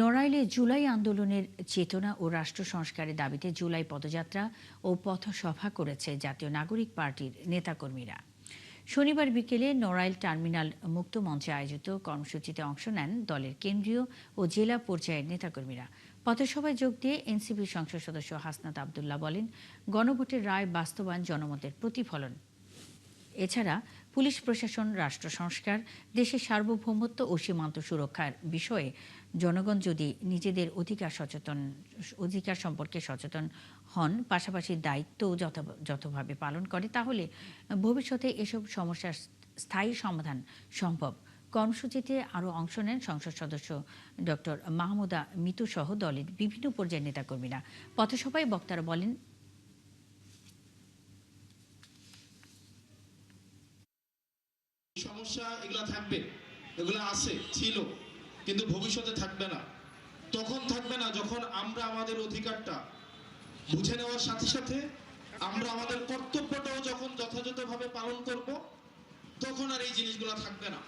নড়াইলে জুলাই আন্দোলনের চেতনা ও রাষ্ট্র সংস্কারের দাবিতে জুলাই পদযাত্রা ও পথসভা করেছে জাতীয় নাগরিক পার্টির নেতাকর্মীরা। শনিবার বিকেলে নড়াইল টার্মিনাল মুক্ত মঞ্চে আয়োজিত কর্মসূচিতে অংশ নেন দলের কেন্দ্রীয় ও জেলা পর্যায়ের নেতাকর্মীরা। পথসভায় যোগ দিয়ে এনসিপি সংসদ সদস্য হাসনাত আবদুল্লাহ বলেন, গণভোটের রায় বাস্তবায়ন জনমতের প্রতিফলন। এছাড়া পুলিশ প্রশাসন, রাষ্ট্র সংস্কার, দেশের সার্বভৌমত্ব ও সীমান্ত সুরক্ষার বিষয়ে জনগণ যদি নিজেদের অধিকার সম্পর্কে সচেতন হন, পাশাপাশি দায়িত্ব যথাযথভাবে পালন করে, তাহলে ভবিষ্যতে এসব সমস্যার স্থায়ী সমাধান সম্ভব। কর্মসূচিতে আরও অংশ নেন সংসদ সদস্য ডক্টর মাহমুদা মিতু সহ দলের বিভিন্ন পর্যায়ের নেতাকর্মীরা। পথসভায় বক্তারা বলেন, সমস্যা এগুলা থাকবে, এগুলা আছে, ছিল, কিন্তু ভবিষ্যতে থাকবে না। তখন থাকবে না যখন আমরা আমাদের অধিকারটা বুঝে নেওয়ার সাথে সাথে আমরা আমাদের কর্তব্যটাও যখন যথাযথভাবে পালন করব, তখন আর এই জিনিসগুলা থাকবে না।